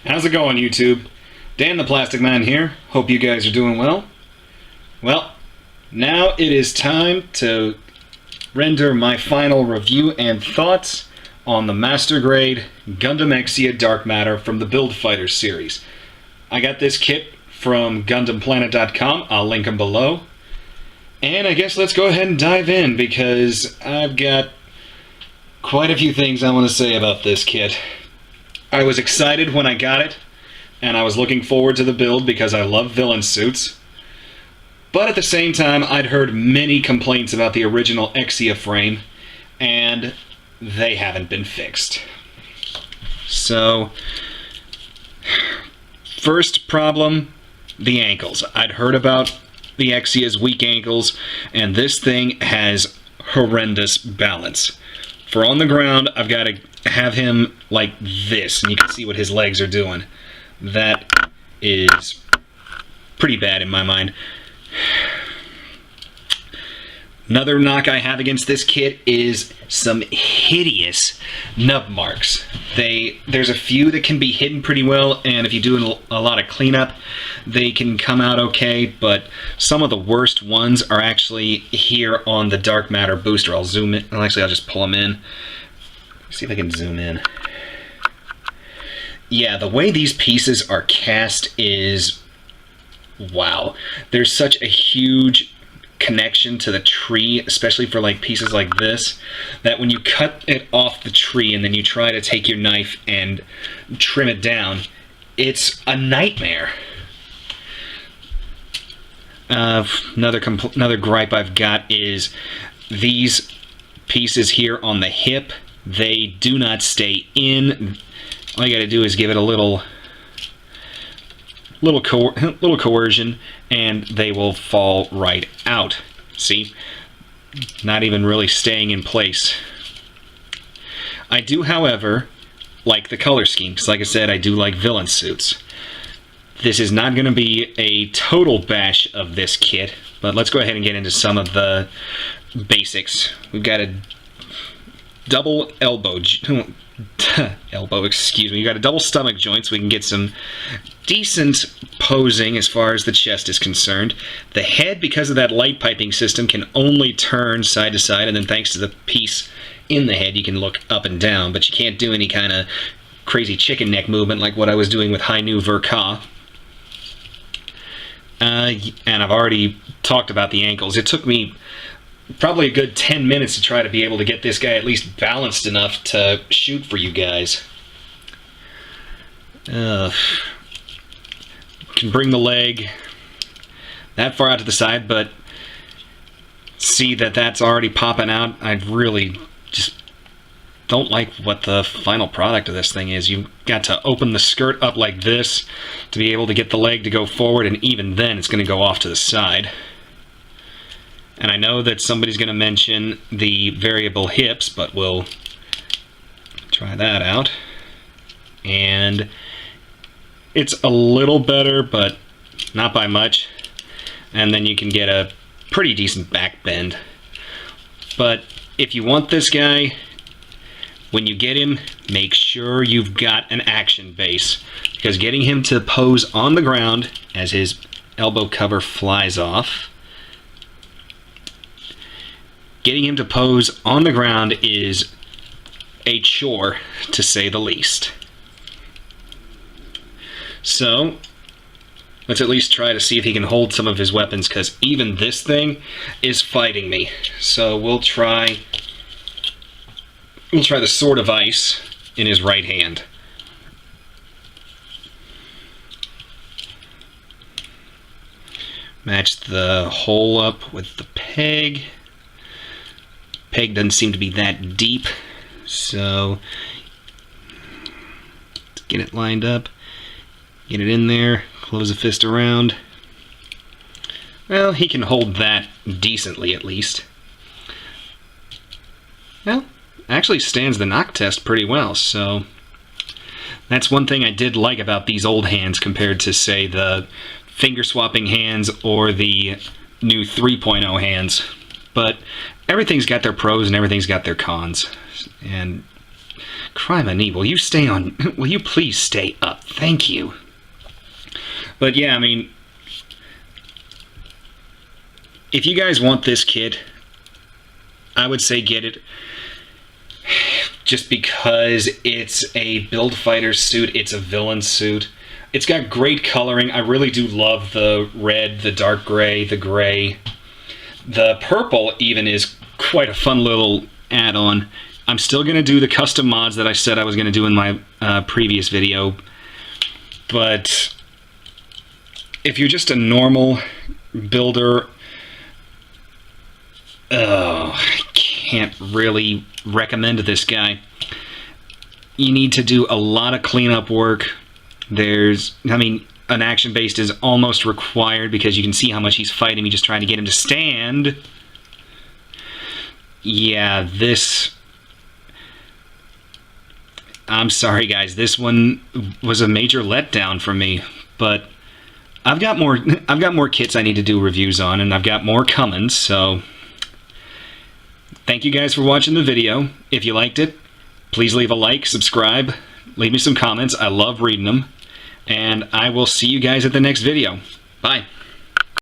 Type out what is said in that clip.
How's it going, YouTube? Dan the Plastic Man here. Hope you guys are doing well. Well, now it is time to render my final review and thoughts on the Master Grade Gundam Exia Dark Matter from the Build Fighters series. I got this kit from GundamPlanet.com. I'll link them below. And I guess let's go ahead and dive in, because I've got quite a few things I want to say about this kit. I was excited when I got it, and I was looking forward to the build because I love villain suits. But at the same time, I'd heard many complaints about the original Exia frame, and they haven't been fixed. So, first problem, the ankles. I'd heard about the Exia's weak ankles, and this thing has horrendous balance. For on the ground, I've got to have him like this, and you can see what his legs are doing. That is pretty bad in my mind. Another knock I have against this kit is some hideous nub marks. There's a few that can be hidden pretty well, and if you do a lot of cleanup, they can come out okay, but some of the worst ones are actually here on the Dark Matter booster. I'll zoom in. Well, actually, I'll just pull them in. See if I can zoom in. Yeah, the way these pieces are cast is... wow. There's such a huge connection to the tree, especially for like pieces like this, that when you cut it off the tree and then you try to take your knife and trim it down, it's a nightmare. Another gripe I've got is these pieces here on the hip. They do not stay in. All you got to do is give it a little coercion, and they will fall right out. See? Not even really staying in place. I do, however, like the color scheme, because like I said, I do like villain suits. This is not going to be a total bash of this kit, but let's go ahead and get into some of the basics. We've got a double elbow, excuse me. You got a double stomach joint, so we can get some decent posing as far as the chest is concerned. The head, because of that light piping system, can only turn side to side, and then thanks to the piece in the head, you can look up and down, but you can't do any kind of crazy chicken neck movement like what I was doing with Hainu Verka. And I've already talked about the ankles. It took me probably a good 10 minutes to try to be able to get this guy at least balanced enough to shoot for you guys. Can bring the leg that far out to the side, but see that that's already popping out. I really just don't like what the final product of this thing is. You've got to open the skirt up like this to be able to get the leg to go forward, and even then it's going to go off to the side. And I know that somebody's going to mention the variable hips, but we'll try that out. And it's a little better, but not by much. And then you can get a pretty decent back bend. But if you want this guy, when you get him, make sure you've got an action base, because getting him to pose on the ground as his elbow cover flies off, getting him to pose on the ground is a chore, to say the least. So, let's at least try to see if he can hold some of his weapons, because even this thing is fighting me. So we'll try the Sword of Ice in his right hand. Match the hole up with the peg. Peg doesn't seem to be that deep, so let's get it lined up, get it in there, close the fist around. Well, he can hold that decently at least. Well, actually stands the knock test pretty well, so that's one thing I did like about these old hands compared to, say, the finger swapping hands or the new 3.0 hands. But everything's got their pros and everything's got their cons. And crime and evil, will you please stay up? Thank you. But yeah, I mean, if you guys want this kit, I would say get it. Just because it's a build fighter suit, it's a villain suit. It's got great coloring. I really do love the red, the dark gray, the gray. The purple even is quite a fun little add-on. I'm still going to do the custom mods that I said I was going to do in my previous video. But if you're just a normal builder, I can't really recommend this guy. You need to do a lot of cleanup work. An action-based is almost required because you can see how much he's fighting me, just trying to get him to stand. Yeah, I'm sorry guys, this one was a major letdown for me, but I've got more kits I need to do reviews on, and I've got more coming, so thank you guys for watching the video. If you liked it, please leave a like, subscribe, leave me some comments. I love reading them. And I will see you guys at the next video. Bye.